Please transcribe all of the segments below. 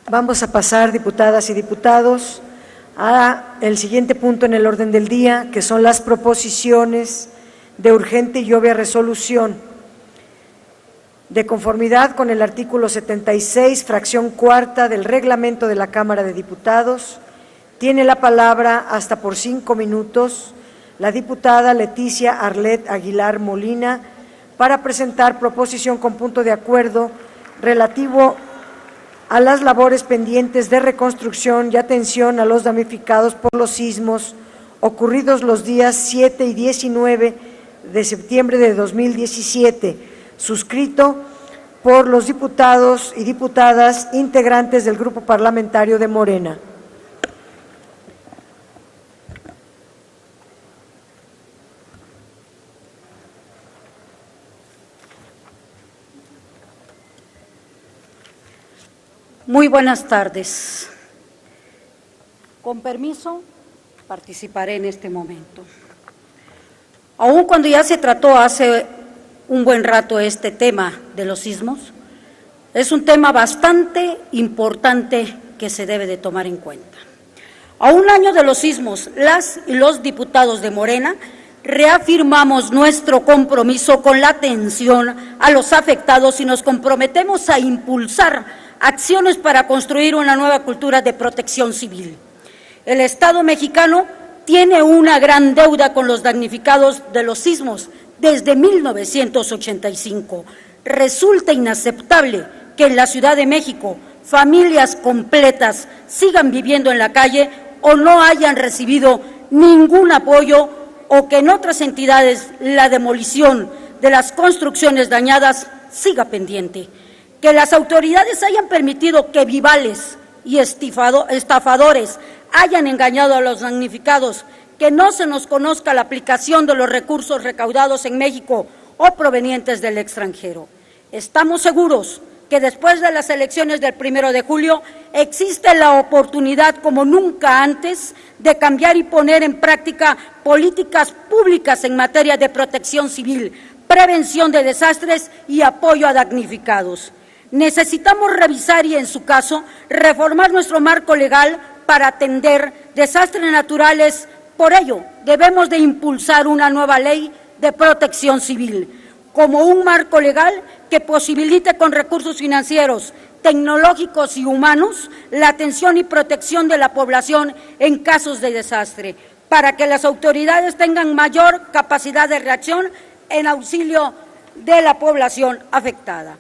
Vamos a pasar, diputadas y diputados, a el siguiente punto en el orden del día, que son las proposiciones de urgente y obvia resolución. De conformidad con el artículo 76, fracción cuarta del reglamento de la Cámara de Diputados, tiene la palabra hasta por 5 minutos la diputada Leticia Arlet Aguilar Molina para presentar proposición con punto de acuerdo relativo a las labores pendientes de reconstrucción y atención a los damnificados por los sismos ocurridos los días 7 y 19 de septiembre de 2017, suscrito por los diputados y diputadas integrantes del Grupo Parlamentario de Morena. Muy buenas tardes. Con permiso, participaré en este momento. Aun cuando ya se trató hace un buen rato este tema de los sismos, es un tema bastante importante que se debe de tomar en cuenta. A un año de los sismos, las y los diputados de Morena reafirmamos nuestro compromiso con la atención a los afectados y nos comprometemos a impulsar acciones para construir una nueva cultura de protección civil. El Estado mexicano tiene una gran deuda con los damnificados de los sismos desde 1985. Resulta inaceptable que en la Ciudad de México familias completas sigan viviendo en la calle o no hayan recibido ningún apoyo, o que en otras entidades la demolición de las construcciones dañadas siga pendiente. Que las autoridades hayan permitido que vivales y estafadores hayan engañado a los damnificados, que no se nos conozca la aplicación de los recursos recaudados en México o provenientes del extranjero. Estamos seguros que después de las elecciones del 1 de julio existe la oportunidad como nunca antes de cambiar y poner en práctica políticas públicas en materia de protección civil, prevención de desastres y apoyo a damnificados. Necesitamos revisar y, en su caso, reformar nuestro marco legal para atender desastres naturales. Por ello, debemos de impulsar una nueva ley de protección civil, como un marco legal que posibilite con recursos financieros, tecnológicos y humanos la atención y protección de la población en casos de desastre, para que las autoridades tengan mayor capacidad de reacción en auxilio de la población afectada.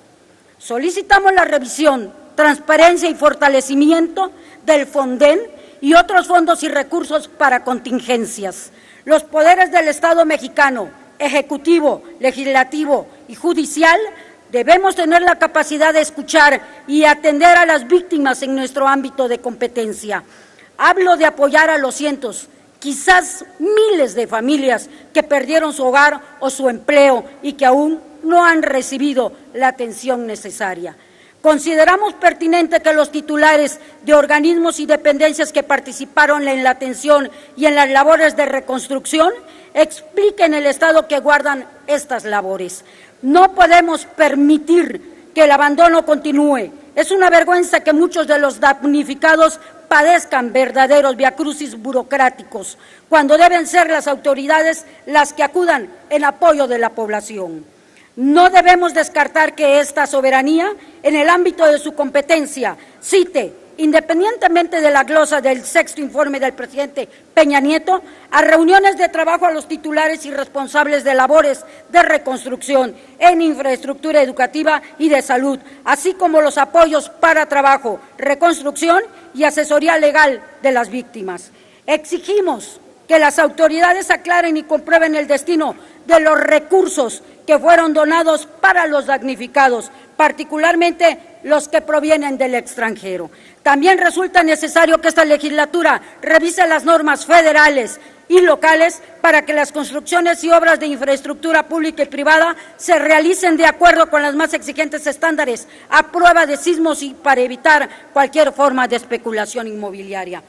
Solicitamos la revisión, transparencia y fortalecimiento del FONDEN y otros fondos y recursos para contingencias. Los poderes del Estado mexicano, ejecutivo, legislativo y judicial, debemos tener la capacidad de escuchar y atender a las víctimas en nuestro ámbito de competencia. Hablo de apoyar a los cientos, quizás miles de familias que perdieron su hogar o su empleo y que aún no han recibido la atención necesaria. Consideramos pertinente que los titulares de organismos y dependencias que participaron en la atención y en las labores de reconstrucción expliquen el estado que guardan estas labores. No podemos permitir que el abandono continúe. Es una vergüenza que muchos de los damnificados padezcan verdaderos viacrucis burocráticos, cuando deben ser las autoridades las que acudan en apoyo de la población. No debemos descartar que esta soberanía, en el ámbito de su competencia, cite, independientemente de la glosa del 6º informe del presidente Peña Nieto, a reuniones de trabajo a los titulares y responsables de labores de reconstrucción en infraestructura educativa y de salud, así como los apoyos para trabajo, reconstrucción y asesoría legal de las víctimas. Exigimos que las autoridades aclaren y comprueben el destino de los recursos que fueron donados para los damnificados, particularmente los que provienen del extranjero. También resulta necesario que esta legislatura revise las normas federales y locales para que las construcciones y obras de infraestructura pública y privada se realicen de acuerdo con los más exigentes estándares a prueba de sismos y para evitar cualquier forma de especulación inmobiliaria.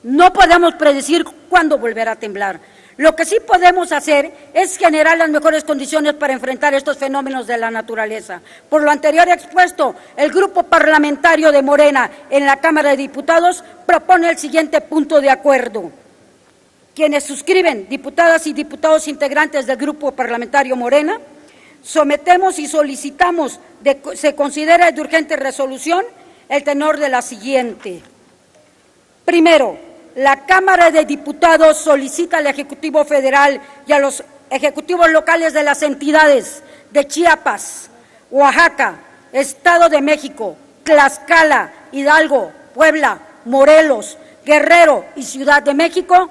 No podemos predecir cuándo volverá a temblar. Lo que sí podemos hacer es generar las mejores condiciones para enfrentar estos fenómenos de la naturaleza. Por lo anterior expuesto, el Grupo Parlamentario de Morena en la Cámara de Diputados propone el siguiente punto de acuerdo. Quienes suscriben, diputadas y diputados integrantes del Grupo Parlamentario Morena, sometemos y solicitamos se considera de urgente resolución el tenor de la siguiente. Primero, la Cámara de Diputados solicita al Ejecutivo Federal y a los ejecutivos locales de las entidades de Chiapas, Oaxaca, Estado de México, Tlaxcala, Hidalgo, Puebla, Morelos, Guerrero y Ciudad de México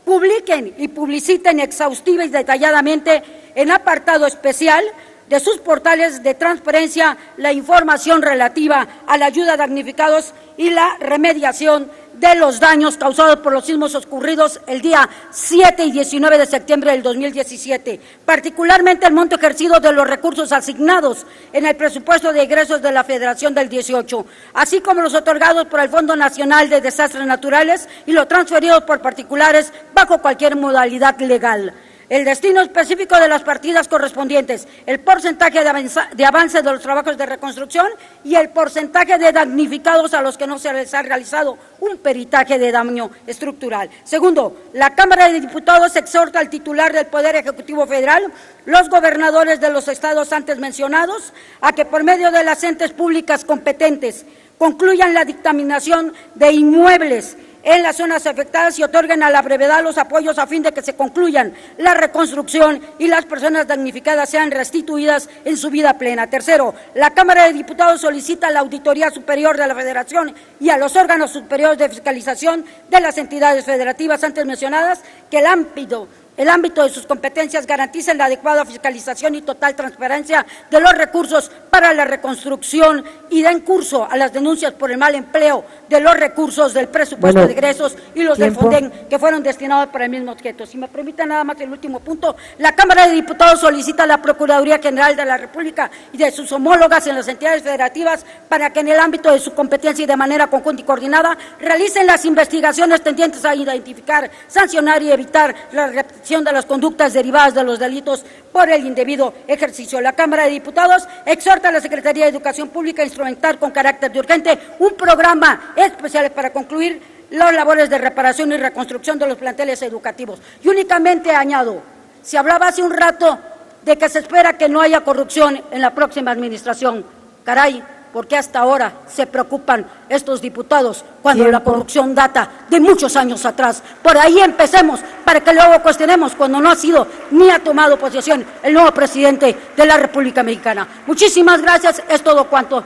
publiquen y publiciten exhaustiva y detalladamente en apartado especial de sus portales de transparencia la información relativa a la ayuda a damnificados y la remediación de los daños causados por los sismos ocurridos el día 7 y 19 de septiembre del 2017, particularmente el monto ejercido de los recursos asignados en el presupuesto de egresos de la Federación del 18, así como los otorgados por el Fondo Nacional de Desastres Naturales y los transferidos por particulares bajo cualquier modalidad legal. El destino específico de las partidas correspondientes, el porcentaje de avance de los trabajos de reconstrucción y el porcentaje de damnificados a los que no se les ha realizado un peritaje de daño estructural. Segundo, la Cámara de Diputados exhorta al titular del Poder Ejecutivo Federal, los gobernadores de los estados antes mencionados, a que por medio de las entes públicas competentes concluyan la dictaminación de inmuebles en las zonas afectadas y otorguen a la brevedad los apoyos a fin de que se concluyan la reconstrucción y las personas damnificadas sean restituidas en su vida plena. Tercero, la Cámara de Diputados solicita a la Auditoría Superior de la Federación y a los órganos superiores de fiscalización de las entidades federativas antes mencionadas que el ámbito de sus competencias garanticen la adecuada fiscalización y total transparencia de los recursos para la reconstrucción y den curso a las denuncias por el mal empleo de los recursos del presupuesto de egresos y los del Fonden que fueron destinados para el mismo objeto. Si me permiten nada más el último punto, la Cámara de Diputados solicita a la Procuraduría General de la República y de sus homólogas en las entidades federativas para que en el ámbito de su competencia y de manera conjunta y coordinada realicen las investigaciones tendientes a identificar, sancionar y evitar la repetición de las conductas derivadas de los delitos por el indebido ejercicio. La Cámara de Diputados exhorta a la Secretaría de Educación Pública a instrumentar con carácter de urgente un programa especial para concluir las labores de reparación y reconstrucción de los planteles educativos. Y únicamente añado, se hablaba hace un rato de que se espera que no haya corrupción en la próxima administración. Caray, ¿por qué hasta ahora se preocupan estos diputados cuando la corrupción data de muchos años atrás? Por ahí empecemos para que luego cuestionemos cuando no ha sido ni ha tomado posesión el nuevo presidente de la República Mexicana. Muchísimas gracias, es todo cuanto,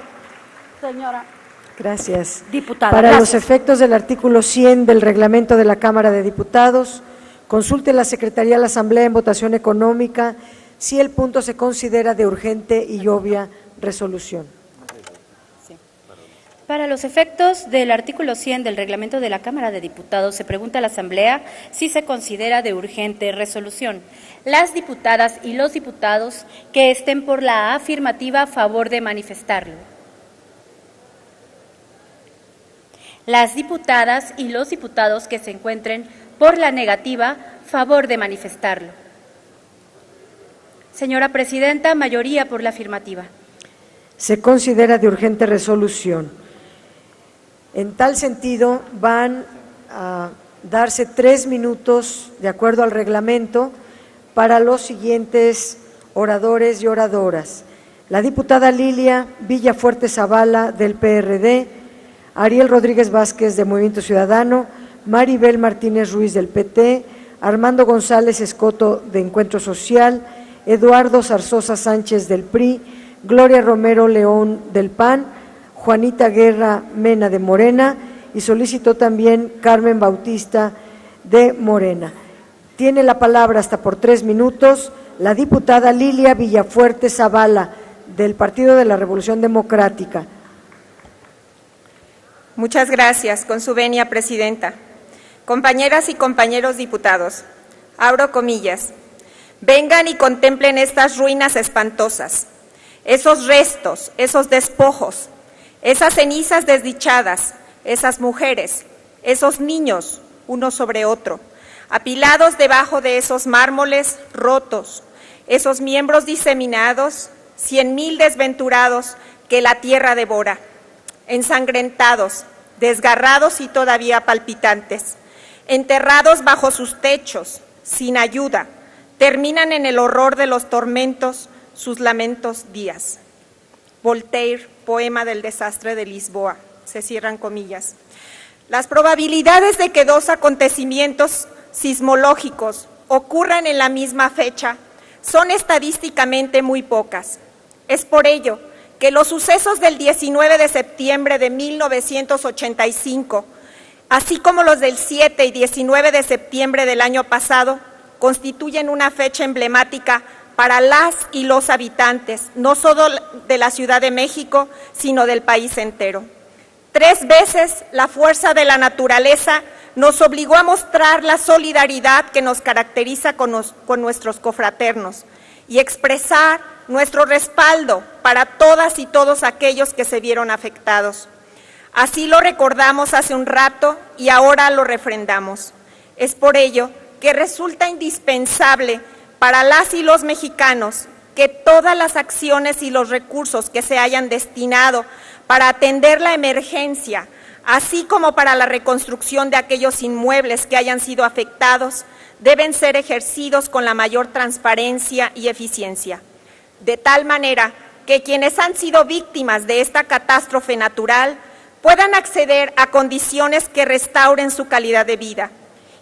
señora. Gracias. Diputada. Para gracias. los efectos del artículo 100 del reglamento de la Cámara de Diputados, consulte la Secretaría de la Asamblea en votación económica si el punto se considera de urgente y obvia resolución. Para los efectos del artículo 100 del reglamento de la Cámara de Diputados, se pregunta a la Asamblea si se considera de urgente resolución. Las diputadas y los diputados que estén por la afirmativa, a favor de manifestarlo. Las diputadas y los diputados que se encuentren por la negativa, favor de manifestarlo. Señora Presidenta, mayoría por la afirmativa. Se considera de urgente resolución. En tal sentido, van a darse 3 minutos, de acuerdo al reglamento, para los siguientes oradores y oradoras. La diputada Lilia Villafuerte Zavala, del PRD, Ariel Rodríguez Vázquez, de Movimiento Ciudadano, Maribel Martínez Ruiz, del PT, Armando González Escoto, de Encuentro Social, Eduardo Zarzosa Sánchez, del PRI, Gloria Romero León, del PAN, Juanita Guerra Mena, de Morena, y solicitó también Carmen Bautista, de Morena. Tiene la palabra hasta por 3 minutos la diputada Lilia Villafuerte Zavala, del Partido de la Revolución Democrática. Muchas gracias, con su venia, Presidenta. Compañeras y compañeros diputados, abro comillas, vengan y contemplen estas ruinas espantosas, esos restos, esos despojos, esas cenizas desdichadas, esas mujeres, esos niños, uno sobre otro, apilados debajo de esos mármoles rotos, esos miembros diseminados, 100,000 desventurados que la tierra devora, ensangrentados, desgarrados y todavía palpitantes, enterrados bajo sus techos, sin ayuda, terminan en el horror de los tormentos sus lamentos días. Voltaire, poema del desastre de Lisboa, se cierran comillas. Las probabilidades de que dos acontecimientos sismológicos ocurran en la misma fecha son estadísticamente muy pocas. Es por ello que los sucesos del 19 de septiembre de 1985, así como los del 7 y 19 de septiembre del año pasado, constituyen una fecha emblemática para las y los habitantes, no solo de la Ciudad de México, sino del país entero. 3 veces la fuerza de la naturaleza nos obligó a mostrar la solidaridad que nos caracteriza con nuestros cofraternos y expresar nuestro respaldo para todas y todos aquellos que se vieron afectados. Así lo recordamos hace un rato y ahora lo refrendamos. Es por ello que resulta indispensable para las y los mexicanos que todas las acciones y los recursos que se hayan destinado para atender la emergencia, así como para la reconstrucción de aquellos inmuebles que hayan sido afectados, deben ser ejercidos con la mayor transparencia y eficiencia, de tal manera que quienes han sido víctimas de esta catástrofe natural puedan acceder a condiciones que restauren su calidad de vida.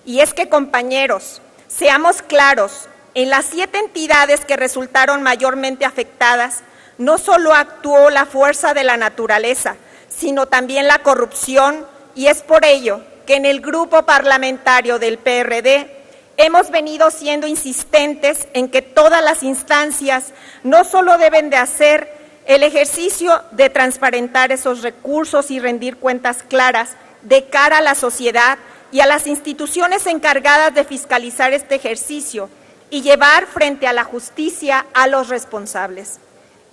Y es que, compañeros, seamos claros, en las 7 entidades que resultaron mayormente afectadas, no solo actuó la fuerza de la naturaleza, sino también la corrupción, y es por ello que en el grupo parlamentario del PRD hemos venido siendo insistentes en que todas las instancias no solo deben de hacer el ejercicio de transparentar esos recursos y rendir cuentas claras de cara a la sociedad y a las instituciones encargadas de fiscalizar este ejercicio y llevar frente a la justicia a los responsables.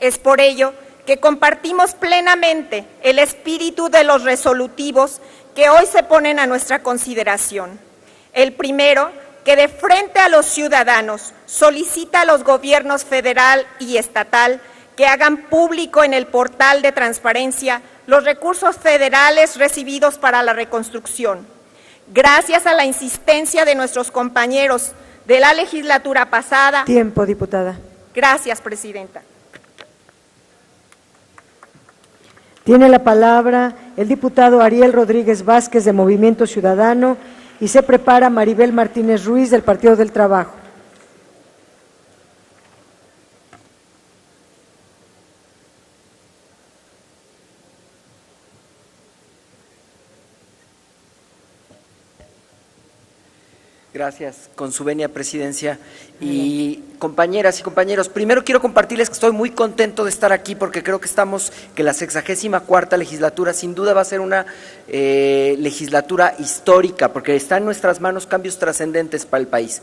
Es por ello que compartimos plenamente el espíritu de los resolutivos que hoy se ponen a nuestra consideración. El primero, que de frente a los ciudadanos solicita a los gobiernos federal y estatal que hagan público en el portal de transparencia los recursos federales recibidos para la reconstrucción. Gracias a la insistencia de nuestros compañeros de la legislatura pasada. Tiempo, diputada. Gracias, presidenta. Tiene la palabra el diputado Ariel Rodríguez Vázquez de Movimiento Ciudadano y se prepara Maribel Martínez Ruiz del Partido del Trabajo. Gracias, con su venia, Presidencia. Y compañeras y compañeros, primero quiero compartirles que estoy muy contento de estar aquí porque creo que la 64ª legislatura sin duda va a ser una legislatura histórica porque está en nuestras manos cambios trascendentes para el país.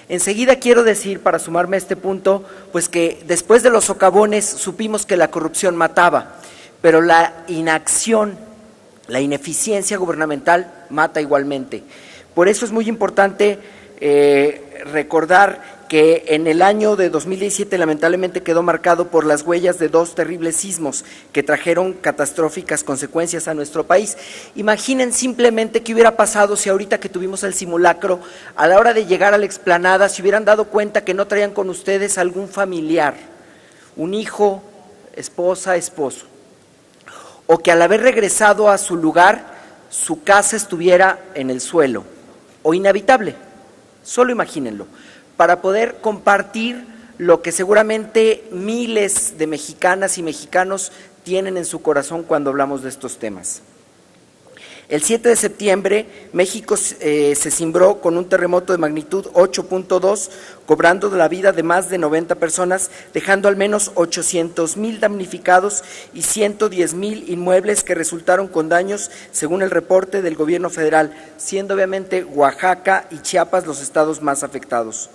Enseguida quiero decir, para sumarme a este punto, pues que después de los socavones supimos que la corrupción mataba, pero la inacción, la ineficiencia gubernamental mata igualmente. Por eso es muy importante recordar que en el año de 2017 lamentablemente quedó marcado por las huellas de 2 terribles sismos que trajeron catastróficas consecuencias a nuestro país. Imaginen simplemente qué hubiera pasado si ahorita que tuvimos el simulacro, a la hora de llegar a la explanada, se hubieran dado cuenta que no traían con ustedes algún familiar, un hijo, esposa, esposo, o que al haber regresado a su lugar, su casa estuviera en el suelo o inhabitable, solo imagínenlo, para poder compartir lo que seguramente miles de mexicanas y mexicanos tienen en su corazón cuando hablamos de estos temas. El 7 de septiembre, México se cimbró con un terremoto de magnitud 8.2, cobrando la vida de más de 90 personas, dejando al menos 800,000 damnificados y 110,000 inmuebles que resultaron con daños, según el reporte del gobierno federal, siendo obviamente Oaxaca y Chiapas los estados más afectados.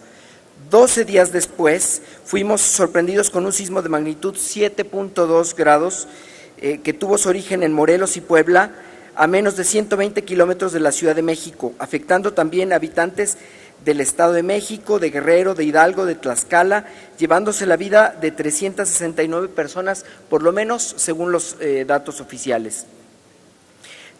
12 días después, fuimos sorprendidos con un sismo de magnitud 7.2 grados que tuvo su origen en Morelos y Puebla, a menos de 120 kilómetros de la Ciudad de México, afectando también a habitantes del Estado de México, de Guerrero, de Hidalgo, de Tlaxcala, llevándose la vida de 369 personas, por lo menos según los datos oficiales.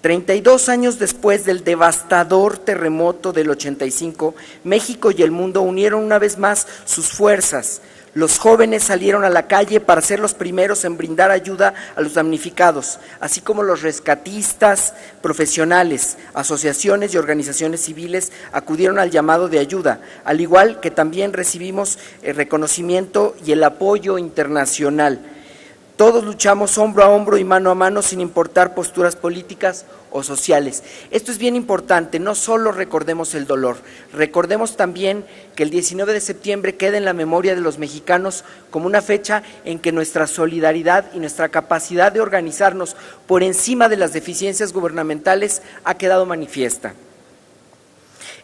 32 años después del devastador terremoto del 85, México y el mundo unieron una vez más sus fuerzas. Los jóvenes salieron a la calle para ser los primeros en brindar ayuda a los damnificados, así como los rescatistas profesionales, asociaciones y organizaciones civiles acudieron al llamado de ayuda, al igual que también recibimos el reconocimiento y el apoyo internacional. Todos luchamos hombro a hombro y mano a mano sin importar posturas políticas o sociales. Esto es bien importante, no solo recordemos el dolor, recordemos también que el 19 de septiembre queda en la memoria de los mexicanos como una fecha en que nuestra solidaridad y nuestra capacidad de organizarnos por encima de las deficiencias gubernamentales ha quedado manifiesta.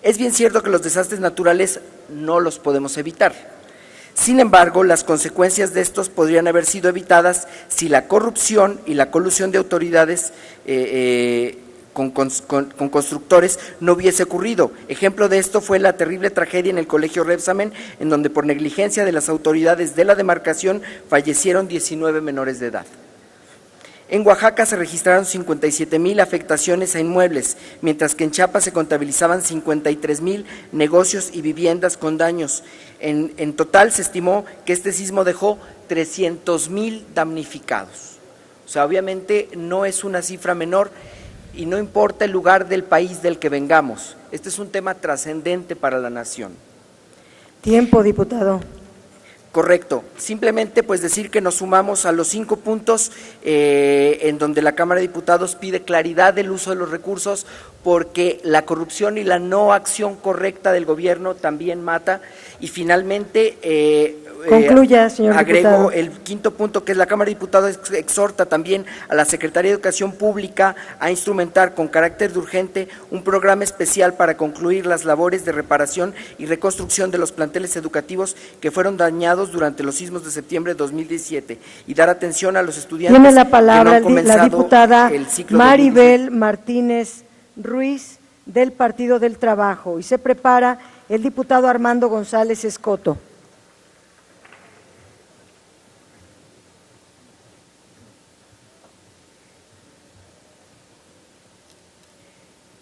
Es bien cierto que los desastres naturales no los podemos evitar. Sin embargo, las consecuencias de estos podrían haber sido evitadas si la corrupción y la colusión de autoridades con constructores no hubiese ocurrido. Ejemplo de esto fue la terrible tragedia en el Colegio Rebsamen, en donde por negligencia de las autoridades de la demarcación fallecieron 19 menores de edad. En Oaxaca se registraron 57,000 afectaciones a inmuebles, mientras que en Chiapas se contabilizaban 53,000 negocios y viviendas con daños. En total se estimó que este sismo dejó 300,000 damnificados. O sea, obviamente no es una cifra menor y no importa el lugar del país del que vengamos. Este es un tema trascendente para la nación. Tiempo, diputado. Correcto, simplemente pues decir que nos sumamos a los 5 puntos en donde la Cámara de Diputados pide claridad del uso de los recursos, porque la corrupción y la no acción correcta del gobierno también mata. Y finalmente concluya, señor agrego diputado. el 5º punto, que es la Cámara de Diputados exhorta también a la Secretaría de Educación Pública a instrumentar con carácter de urgente un programa especial para concluir las labores de reparación y reconstrucción de los planteles educativos que fueron dañados durante los sismos de septiembre de 2017 y dar atención a los estudiantes. Tiene la palabra que no han la diputada el ciclo Maribel Martínez Ruiz del Partido del Trabajo, y se prepara el diputado Armando González Escoto.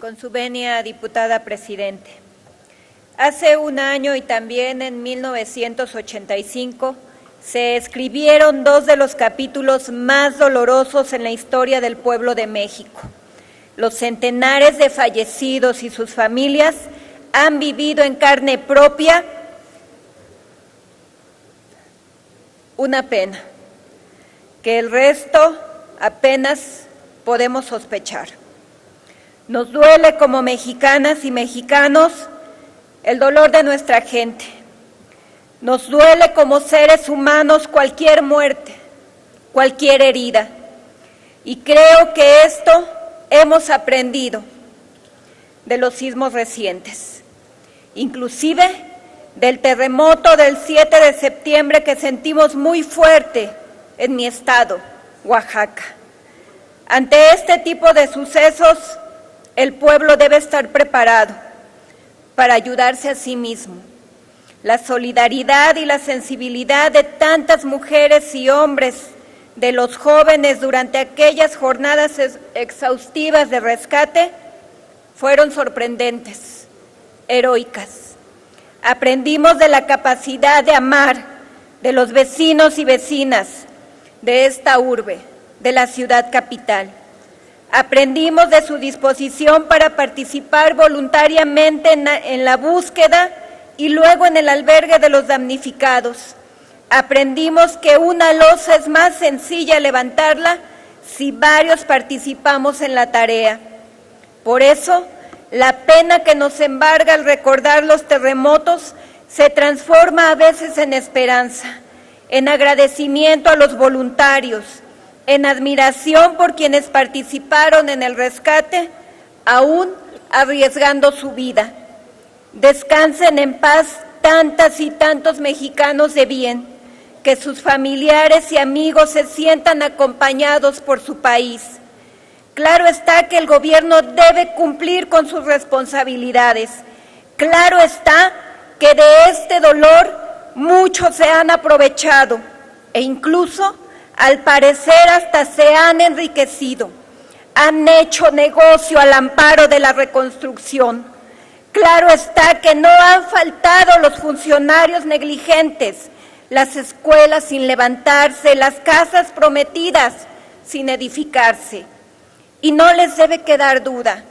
Con su venia, diputada presidente. Hace un año y también en 1985 se escribieron 2 de los capítulos más dolorosos en la historia del pueblo de México. Los centenares de fallecidos y sus familias han vivido en carne propia una pena, que el resto apenas podemos sospechar. Nos duele como mexicanas y mexicanos el dolor de nuestra gente. Nos duele como seres humanos cualquier muerte, cualquier herida. Y creo que esto hemos aprendido de los sismos recientes, inclusive del terremoto del 7 de septiembre que sentimos muy fuerte en mi estado, Oaxaca. Ante este tipo de sucesos, el pueblo debe estar preparado para ayudarse a sí mismo. La solidaridad y la sensibilidad de tantas mujeres y hombres, de los jóvenes durante aquellas jornadas exhaustivas de rescate, fueron sorprendentes, heroicas. Aprendimos de la capacidad de amar de los vecinos y vecinas de esta urbe, de la ciudad capital. Aprendimos de su disposición para participar voluntariamente en la búsqueda y luego en el albergue de los damnificados. Aprendimos que una losa es más sencilla levantarla si varios participamos en la tarea. Por eso, la pena que nos embarga al recordar los terremotos se transforma a veces en esperanza, en agradecimiento a los voluntarios, en admiración por quienes participaron en el rescate, aún arriesgando su vida. Descansen en paz tantas y tantos mexicanos de bien, que sus familiares y amigos se sientan acompañados por su país. Claro está que el gobierno debe cumplir con sus responsabilidades. Claro está que de este dolor muchos se han aprovechado e incluso, al parecer, hasta se han enriquecido. Han hecho negocio al amparo de la reconstrucción. Claro está que no han faltado los funcionarios negligentes, las escuelas sin levantarse, las casas prometidas sin edificarse. Y no les debe quedar duda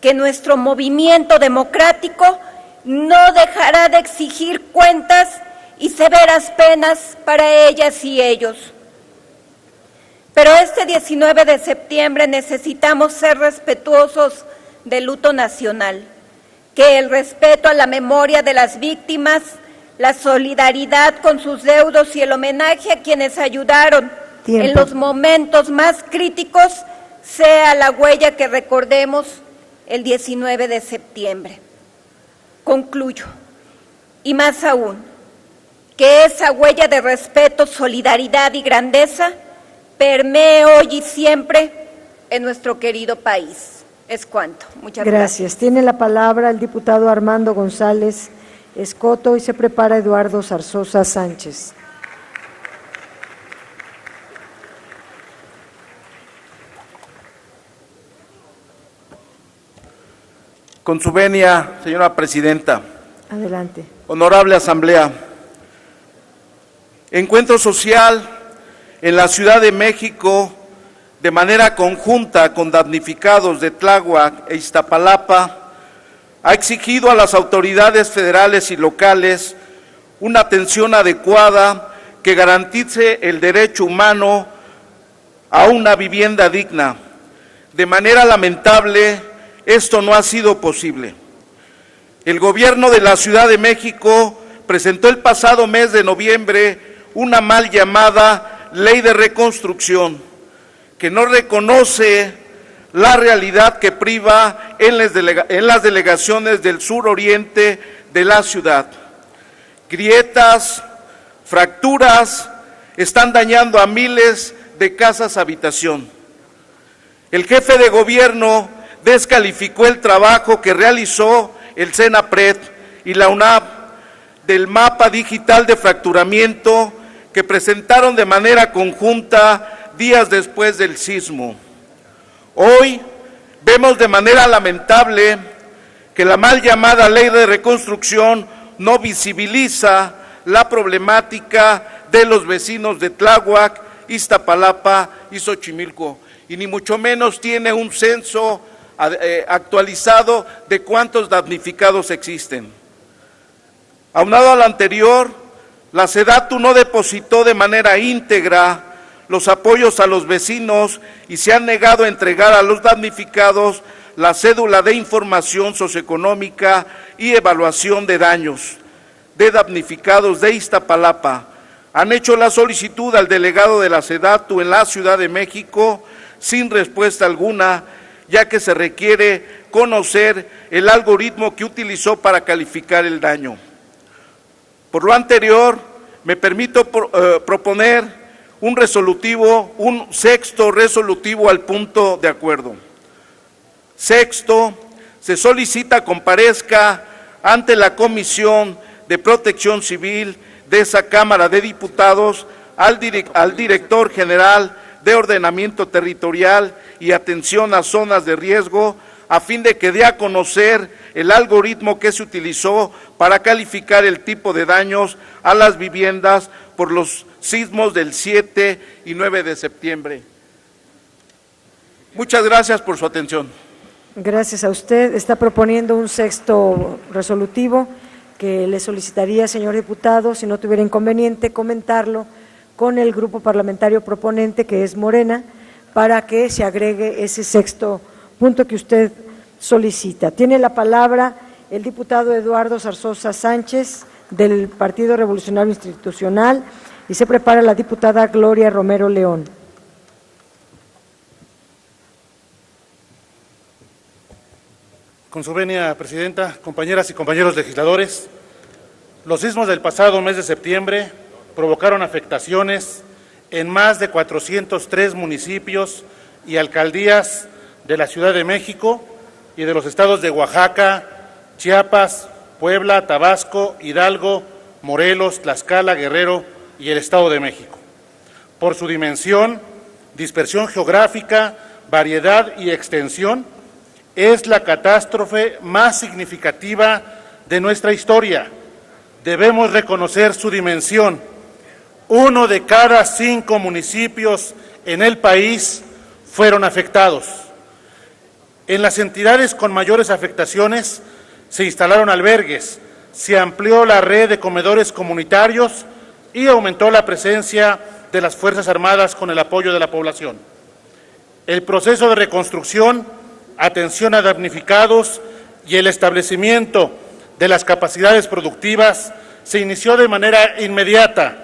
que nuestro movimiento democrático no dejará de exigir cuentas y severas penas para ellas y ellos. Pero este 19 de septiembre necesitamos ser respetuosos del luto nacional, que el respeto a la memoria de las víctimas, la solidaridad con sus deudos y el homenaje a quienes ayudaron en los momentos más críticos sea la huella que recordemos el 19 de septiembre. Concluyo, y más aún, que esa huella de respeto, solidaridad y grandeza permee hoy y siempre en nuestro querido país. Es cuanto. Muchas gracias. Gracias. Tiene la palabra el diputado Armando González Escoto y se prepara Eduardo Zarzosa Sánchez. Con su venia, señora presidenta. Adelante. Honorable Asamblea. Encuentro social en la Ciudad de México, de manera conjunta con damnificados de Tláhuac e Iztapalapa, ha exigido a las autoridades federales y locales una atención adecuada que garantice el derecho humano a una vivienda digna. De manera lamentable, esto no ha sido posible. El gobierno de la Ciudad de México presentó el pasado mes de noviembre una mal llamada Ley de Reconstrucción, que no reconoce la realidad que priva en las delegaciones del suroriente de la ciudad. Grietas, fracturas están dañando a miles de casas habitación. El jefe de gobierno descalificó el trabajo que realizó el CENAPRED y la UNAP del mapa digital de fracturamiento que presentaron de manera conjunta días después del sismo. Hoy vemos de manera lamentable que la mal llamada Ley de Reconstrucción no visibiliza la problemática de los vecinos de Tláhuac, Iztapalapa y Xochimilco, y ni mucho menos tiene un censo actualizado de cuántos damnificados existen. Aunado a lo anterior, la SEDATU no depositó de manera íntegra los apoyos a los vecinos y se han negado a entregar a los damnificados la cédula de información socioeconómica y evaluación de daños de damnificados de Iztapalapa. Han hecho la solicitud al delegado de la SEDATU en la Ciudad de México sin respuesta alguna, ya que se requiere conocer el algoritmo que utilizó para calificar el daño. Por lo anterior, me permito proponer un sexto resolutivo al punto de acuerdo. Sexto, se solicita comparezca ante la Comisión de Protección Civil de esa Cámara de Diputados al director general de Ordenamiento Territorial y Atención a Zonas de Riesgo, a fin de que dé a conocer el algoritmo que se utilizó para calificar el tipo de daños a las viviendas por los sismos del 7 y 9 de septiembre. Muchas gracias por su atención. Gracias a usted. Está proponiendo un sexto resolutivo que le solicitaría, señor diputado, si no tuviera inconveniente, comentarlo con el grupo parlamentario proponente, que es Morena, para que se agregue ese sexto punto que usted solicita. Tiene la palabra el diputado Eduardo Zarzosa Sánchez, del Partido Revolucionario Institucional, y se prepara la diputada Gloria Romero León. Con su venia, presidenta, compañeras y compañeros legisladores, los sismos del pasado mes de septiembre provocaron afectaciones en más de 403 municipios y alcaldías de la Ciudad de México y de los estados de Oaxaca, Chiapas, Puebla, Tabasco, Hidalgo, Morelos, Tlaxcala, Guerrero y el Estado de México. Por su dimensión, dispersión geográfica, variedad y extensión, es la catástrofe más significativa de nuestra historia. Debemos reconocer su dimensión. 1 de cada 5 municipios en el país fueron afectados. En las entidades con mayores afectaciones se instalaron albergues, se amplió la red de comedores comunitarios y aumentó la presencia de las Fuerzas Armadas con el apoyo de la población. El proceso de reconstrucción, atención a damnificados y el establecimiento de las capacidades productivas se inició de manera inmediata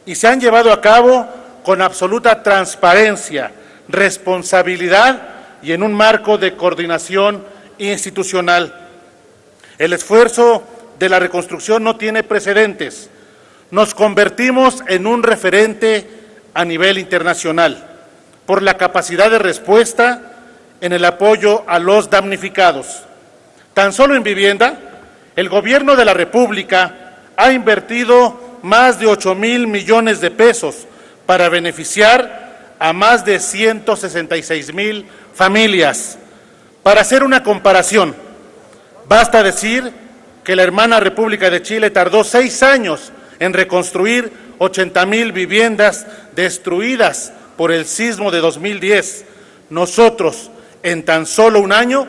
y se han llevado a cabo con absoluta transparencia, responsabilidad y en un marco de coordinación institucional. El esfuerzo de la reconstrucción no tiene precedentes. Nos convertimos en un referente a nivel internacional por la capacidad de respuesta en el apoyo a los damnificados. Tan solo en vivienda, el Gobierno de la República ha invertido más de 8,000 millones de pesos para beneficiar a más de 166,000 familias. Para hacer una comparación, basta decir que la hermana República de Chile tardó 6 años en reconstruir 80,000 viviendas destruidas por el sismo de 2010. Nosotros, en tan solo un año,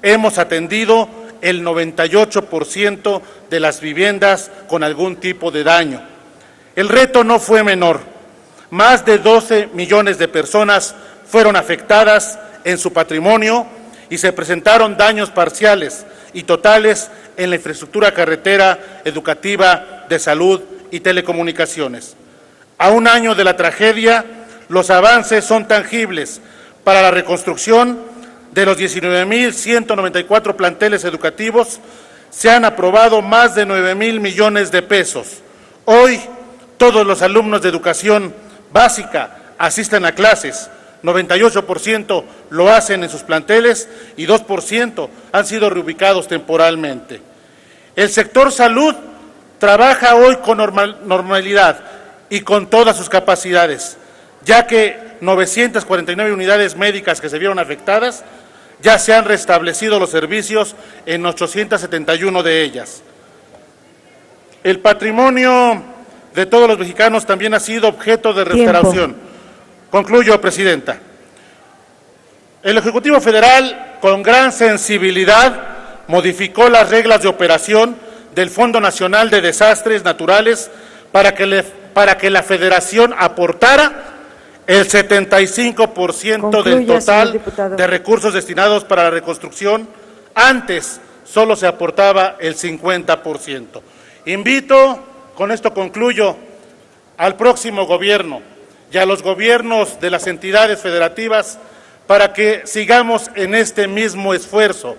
hemos atendido el 98% de las viviendas con algún tipo de daño. El reto no fue menor. Más de 12 millones de personas fueron afectadas en su patrimonio y se presentaron daños parciales y totales en la infraestructura carretera, educativa, de salud y telecomunicaciones. A un año de la tragedia, los avances son tangibles. Para la reconstrucción de los 19,194 planteles educativos, se han aprobado más de 9,000 millones de pesos. Hoy, todos los alumnos de educación básica asisten a clases, 98% lo hacen en sus planteles y 2% han sido reubicados temporalmente. El sector salud trabaja hoy con normalidad y con todas sus capacidades, ya que 949 unidades médicas que se vieron afectadas, ya se han restablecido los servicios en 871 de ellas. El patrimonio de todos los mexicanos también ha sido objeto de restauración. Concluyo, Presidenta. El Ejecutivo Federal, con gran sensibilidad, modificó las reglas de operación del Fondo Nacional de Desastres Naturales para que la Federación aportara el 75% del total de recursos destinados para la reconstrucción. Antes solo se aportaba el 50%. Invito, con esto concluyo, al próximo gobierno y a los gobiernos de las entidades federativas para que sigamos en este mismo esfuerzo.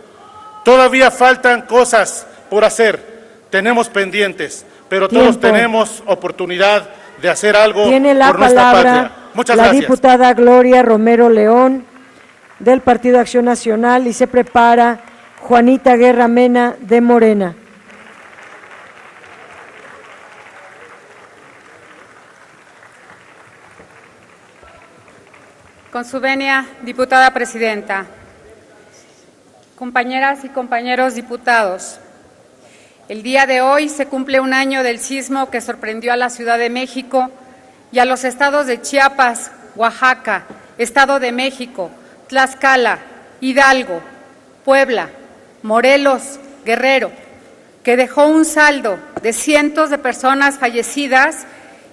Todavía faltan cosas por hacer, tenemos pendientes, pero todos tenemos oportunidad de hacer algo por nuestra patria. Muchas gracias. La diputada Gloria Romero León, del Partido Acción Nacional, y se prepara Juanita Guerra Mena, de Morena. Con su venia, diputada presidenta, compañeras y compañeros diputados, el día de hoy se cumple un año del sismo que sorprendió a la Ciudad de México y a los estados de Chiapas, Oaxaca, Estado de México, Tlaxcala, Hidalgo, Puebla, Morelos, Guerrero, que dejó un saldo de cientos de personas fallecidas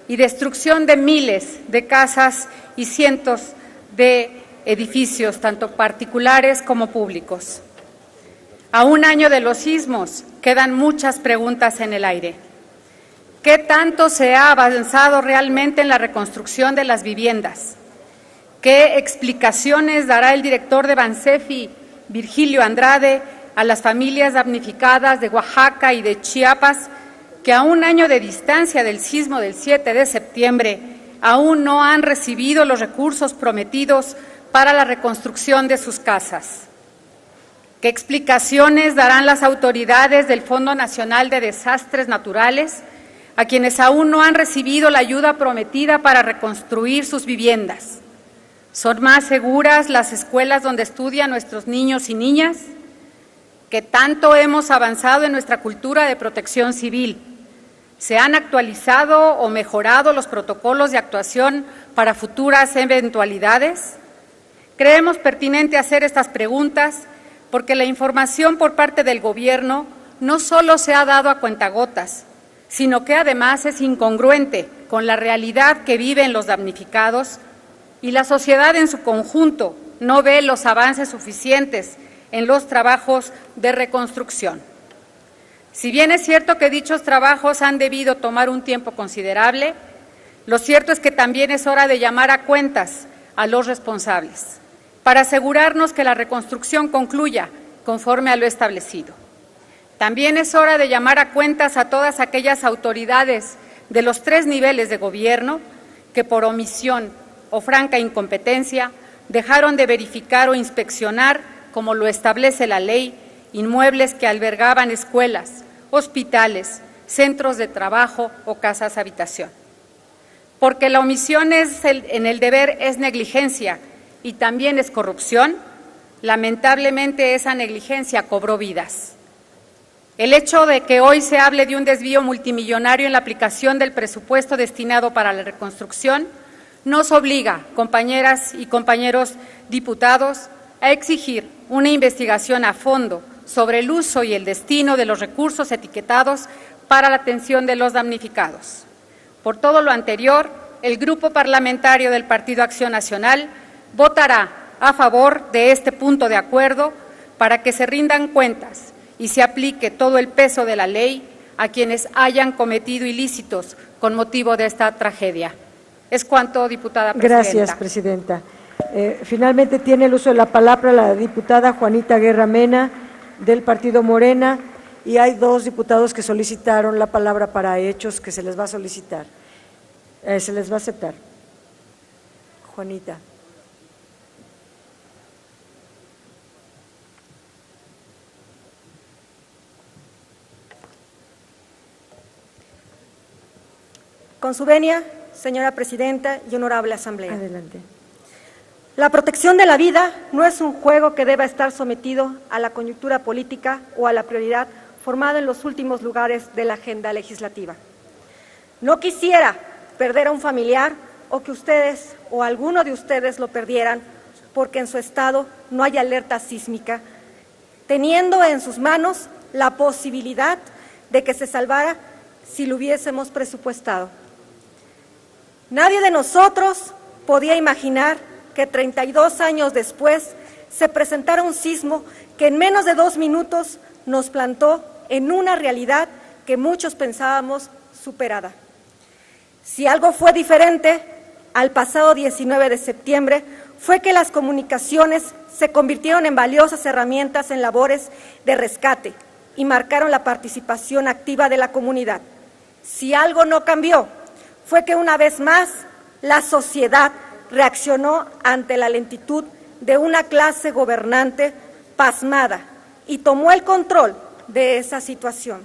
y destrucción de miles de casas y cientos de edificios, tanto particulares como públicos. A un año de los sismos quedan muchas preguntas en el aire. ¿Qué tanto se ha avanzado realmente en la reconstrucción de las viviendas? ¿Qué explicaciones dará el director de Bansefi, Virgilio Andrade, a las familias damnificadas de Oaxaca y de Chiapas, que a un año de distancia del sismo del 7 de septiembre aún no han recibido los recursos prometidos para la reconstrucción de sus casas? ¿Qué explicaciones darán las autoridades del Fondo Nacional de Desastres Naturales a quienes aún no han recibido la ayuda prometida para reconstruir sus viviendas? ¿Son más seguras las escuelas donde estudian nuestros niños y niñas? ¿Qué tanto hemos avanzado en nuestra cultura de protección civil? ¿Se han actualizado o mejorado los protocolos de actuación para futuras eventualidades? Creemos pertinente hacer estas preguntas porque la información por parte del Gobierno no solo se ha dado a cuentagotas, sino que además es incongruente con la realidad que viven los damnificados y la sociedad en su conjunto no ve los avances suficientes en los trabajos de reconstrucción. Si bien es cierto que dichos trabajos han debido tomar un tiempo considerable, lo cierto es que también es hora de llamar a cuentas a los responsables, para asegurarnos que la reconstrucción concluya conforme a lo establecido. También es hora de llamar a cuentas a todas aquellas autoridades de los 3 niveles de gobierno que por omisión o franca incompetencia dejaron de verificar o inspeccionar, como lo establece la ley, inmuebles que albergaban escuelas, hospitales, centros de trabajo o casas habitación. Porque la omisión en el deber es negligencia y también es corrupción, lamentablemente esa negligencia cobró vidas. El hecho de que hoy se hable de un desvío multimillonario en la aplicación del presupuesto destinado para la reconstrucción nos obliga, compañeras y compañeros diputados, a exigir una investigación a fondo sobre el uso y el destino de los recursos etiquetados para la atención de los damnificados. Por todo lo anterior, el Grupo Parlamentario del Partido Acción Nacional votará a favor de este punto de acuerdo para que se rindan cuentas y se aplique todo el peso de la ley a quienes hayan cometido ilícitos con motivo de esta tragedia. Es cuanto, diputada presidenta. Gracias, presidenta. Finalmente tiene el uso de la palabra la diputada Juanita Guerra Mena, del Partido Morena, y hay 2 diputados que solicitaron la palabra para hechos que se les va a solicitar. Se les va a aceptar. Juanita. Con su venia, señora presidenta y honorable asamblea. Adelante. La protección de la vida no es un juego que deba estar sometido a la coyuntura política o a la prioridad formada en los últimos lugares de la agenda legislativa. No quisiera perder a un familiar o que ustedes o alguno de ustedes lo perdieran porque en su estado no hay alerta sísmica, teniendo en sus manos la posibilidad de que se salvara si lo hubiésemos presupuestado. Nadie de nosotros podía imaginar que 32 años después se presentara un sismo que en menos de 2 minutos nos plantó en una realidad que muchos pensábamos superada. Si algo fue diferente al pasado 19 de septiembre, fue que las comunicaciones se convirtieron en valiosas herramientas en labores de rescate y marcaron la participación activa de la comunidad. Si algo no cambió, fue que una vez más la sociedad reaccionó ante la lentitud de una clase gobernante pasmada y tomó el control de esa situación.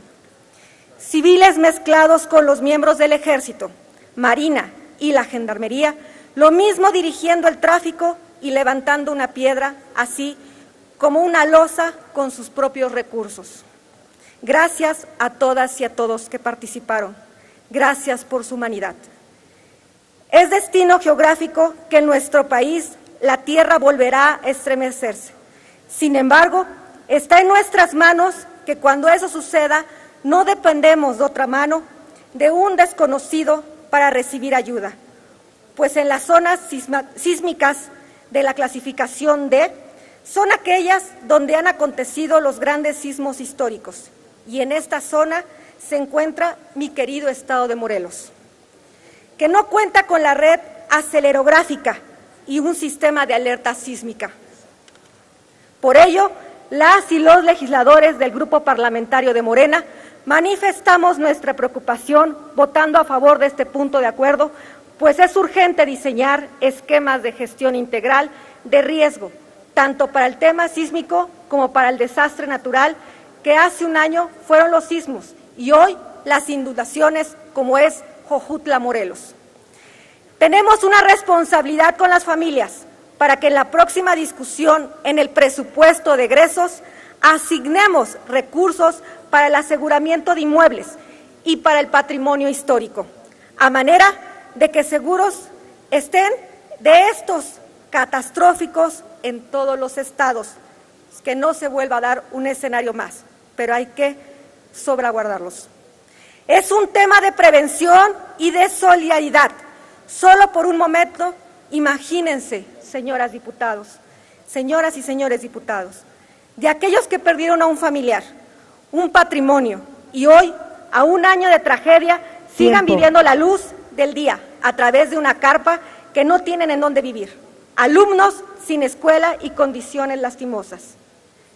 Civiles mezclados con los miembros del Ejército, Marina y la Gendarmería, lo mismo dirigiendo el tráfico y levantando una piedra, así como una losa con sus propios recursos. Gracias a todas y a todos que participaron. Gracias por su humanidad. Es destino geográfico que en nuestro país la tierra volverá a estremecerse. Sin embargo, está en nuestras manos que cuando eso suceda no dependemos de otra mano, de un desconocido para recibir ayuda, pues en las zonas sísmicas de la clasificación D son aquellas donde han acontecido los grandes sismos históricos, y en esta zona se encuentra mi querido estado de Morelos, que no cuenta con la red acelerográfica y un sistema de alerta sísmica. Por ello, las y los legisladores del Grupo Parlamentario de Morena manifestamos nuestra preocupación votando a favor de este punto de acuerdo, pues es urgente diseñar esquemas de gestión integral de riesgo, tanto para el tema sísmico como para el desastre natural que hace un año fueron los sismos y hoy las inundaciones como es Jojutla, Morelos. Tenemos una responsabilidad con las familias para que en la próxima discusión en el presupuesto de egresos asignemos recursos para el aseguramiento de inmuebles y para el patrimonio histórico, a manera de que seguros estén de estos catastróficos en todos los estados, que no se vuelva a dar un escenario más, pero hay que salvaguardarlos. Es un tema de prevención y de solidaridad. Solo por un momento, imagínense, señoras y señores diputados, de aquellos que perdieron a un familiar, un patrimonio, y hoy, a un año de tragedia, sigan viviendo la luz del día a través de una carpa que no tienen en dónde vivir. Alumnos sin escuela y condiciones lastimosas.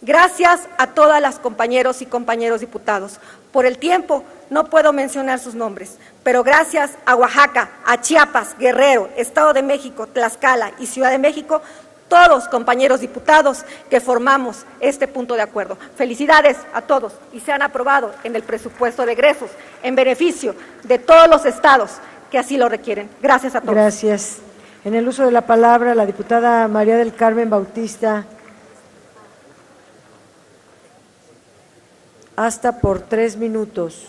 Gracias a todas las compañeros y compañeros diputados. Por el tiempo no puedo mencionar sus nombres, pero gracias a Oaxaca, a Chiapas, Guerrero, Estado de México, Tlaxcala y Ciudad de México, todos compañeros diputados que formamos este punto de acuerdo. Felicidades a todos y se han aprobado en el presupuesto de egresos en beneficio de todos los estados que así lo requieren. Gracias a todos. Gracias. En el uso de la palabra, la diputada María del Carmen Bautista. Hasta por 3 minutos.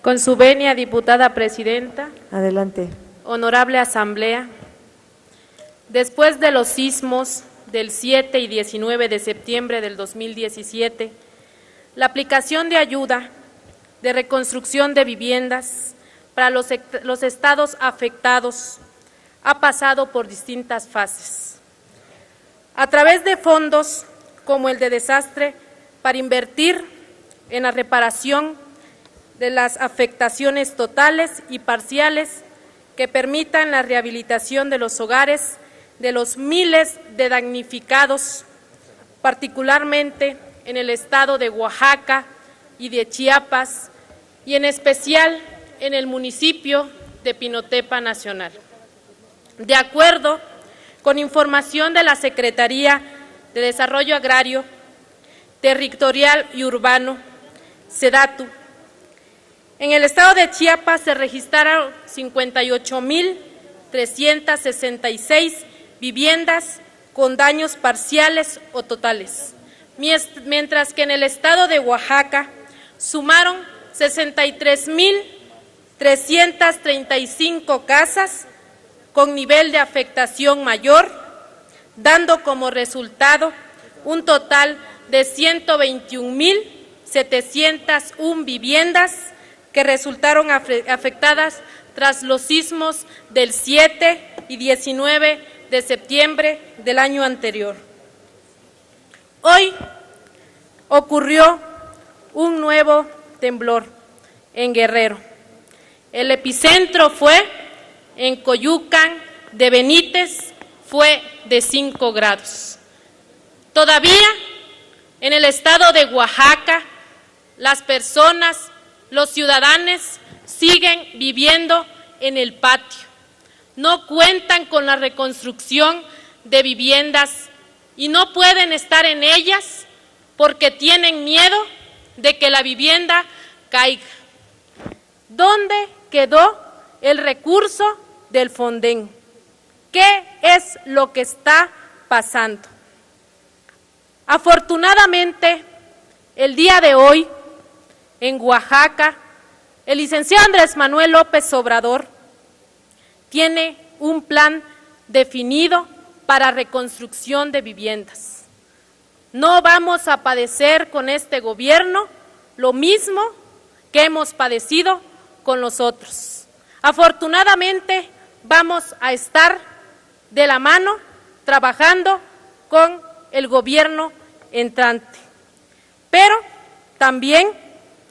Con su venia, diputada presidenta. Adelante. Honorable Asamblea, después de los sismos del 7 y 19 de septiembre del 2017, la aplicación de ayuda de reconstrucción de viviendas para los estados afectados ha pasado por distintas fases. A través de fondos como el de desastre para invertir en la reparación de las afectaciones totales y parciales que permitan la rehabilitación de los hogares de los miles de damnificados, particularmente en el estado de Oaxaca y de Chiapas, y en especial en el municipio de Pinotepa Nacional. De acuerdo con información de la Secretaría de Desarrollo Agrario, Territorial y Urbano, SEDATU, en el estado de Chiapas se registraron 58,366 viviendas con daños parciales o totales, mientras que en el estado de Oaxaca sumaron 63,335 casas con nivel de afectación mayor, dando como resultado un total de 121,701 viviendas que resultaron afectadas tras los sismos del 7 y 19 de septiembre del año anterior. Hoy ocurrió un nuevo temblor en Guerrero. El epicentro fue en Coyucan de Benítez, fue de 5 grados. Todavía en el estado de Oaxaca, las personas, los ciudadanos siguen viviendo en el patio. No cuentan con la reconstrucción de viviendas y no pueden estar en ellas porque tienen miedo de que la vivienda caiga. ¿Dónde quedó el recurso del Fonden? ¿Qué es lo que está pasando? Afortunadamente, el día de hoy, en Oaxaca, el licenciado Andrés Manuel López Obrador tiene un plan definido para reconstrucción de viviendas. No vamos a padecer con este gobierno lo mismo que hemos padecido con los otros. Afortunadamente, vamos a estar de la mano trabajando con el gobierno entrante. Pero también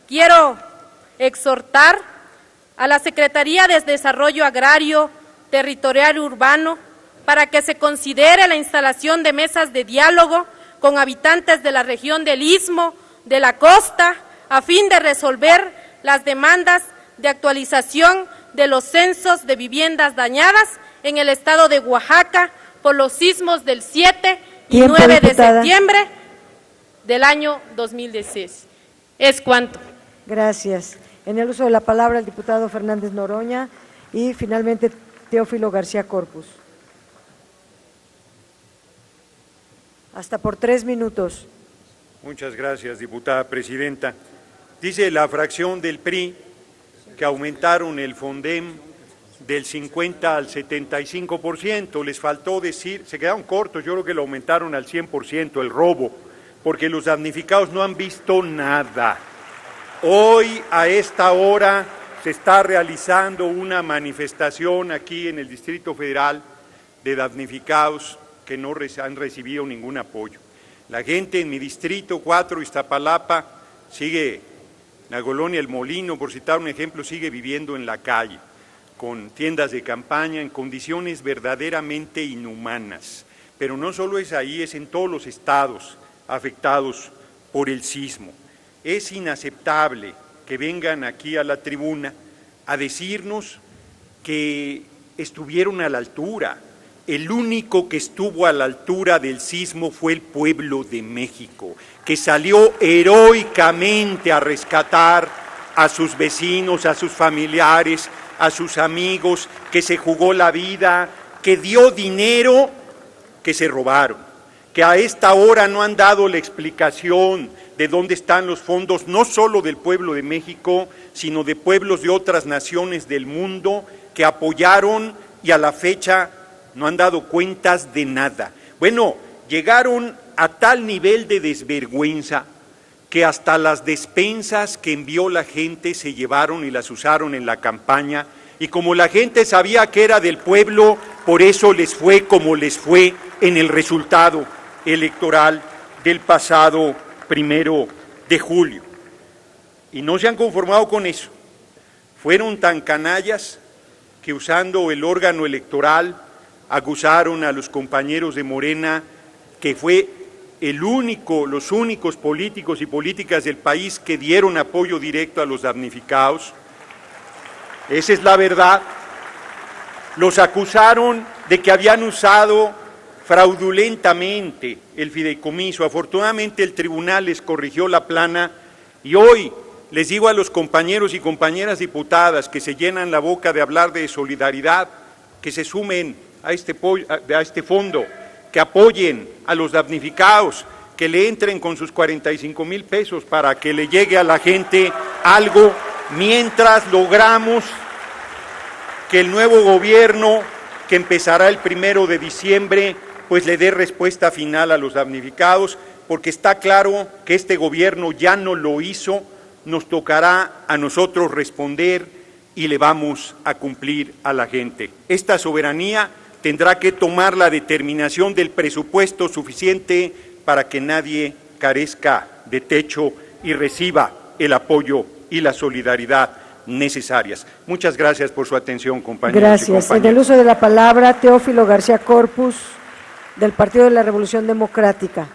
quiero exhortar a la Secretaría de Desarrollo Agrario, Territorial y Urbano para que se considere la instalación de mesas de diálogo con habitantes de la región del Istmo, de la costa, a fin de resolver las demandas de actualización de los censos de viviendas dañadas en el estado de Oaxaca por los sismos del 7 y 9 de septiembre del año 2016. Es cuanto. Gracias. En el uso de la palabra el diputado Fernández Noroña y finalmente Teófilo García Corpus. Hasta por 3 minutos. Muchas gracias, diputada presidenta. Dice la fracción del PRI que aumentaron el Fondem del 50 al 75%. Les faltó decir, se quedaron cortos, yo creo que lo aumentaron al 100%, el robo, porque los damnificados no han visto nada. Hoy, a esta hora, se está realizando una manifestación aquí en el Distrito Federal de damnificados que no han recibido ningún apoyo. La gente en mi distrito 4, Iztapalapa, sigue, la colonia El Molino, por citar un ejemplo, sigue viviendo en la calle, con tiendas de campaña, en condiciones verdaderamente inhumanas. Pero no solo es ahí, es en todos los estados afectados por el sismo. Es inaceptable que vengan aquí a la tribuna a decirnos que estuvieron a la altura. El único que estuvo a la altura del sismo fue el pueblo de México, que salió heroicamente a rescatar a sus vecinos, a sus familiares, a sus amigos, que se jugó la vida, que dio dinero que se robaron, que a esta hora no han dado la explicación de dónde están los fondos, no solo del pueblo de México, sino de pueblos de otras naciones del mundo que apoyaron y a la fecha no han dado cuentas de nada. Bueno, llegaron a tal nivel de desvergüenza que hasta las despensas que envió la gente se llevaron y las usaron en la campaña, y como la gente sabía que era del pueblo, por eso les fue como les fue en el resultado electoral del pasado 1 de julio. Y no se han conformado con eso. Fueron tan canallas que usando el órgano electoral acusaron a los compañeros de Morena que fue los únicos políticos y políticas del país que dieron apoyo directo a los damnificados. Esa es la verdad. Los acusaron de que habían usado fraudulentamente el fideicomiso. Afortunadamente el tribunal les corrigió la plana y hoy les digo a los compañeros y compañeras diputadas que se llenan la boca de hablar de solidaridad, que se sumen a este fondo, que apoyen a los damnificados, que le entren con sus 45,000 pesos para que le llegue a la gente algo, mientras logramos que el nuevo gobierno, que empezará el 1 de diciembre, pues le dé respuesta final a los damnificados, porque está claro que este gobierno ya no lo hizo, nos tocará a nosotros responder y le vamos a cumplir a la gente. Esta soberanía tendrá que tomar la determinación del presupuesto suficiente para que nadie carezca de techo y reciba el apoyo y la solidaridad necesarias. Muchas gracias por su atención, compañeros. Gracias. En el uso de la palabra, Teófilo García Corpus, del Partido de la Revolución Democrática.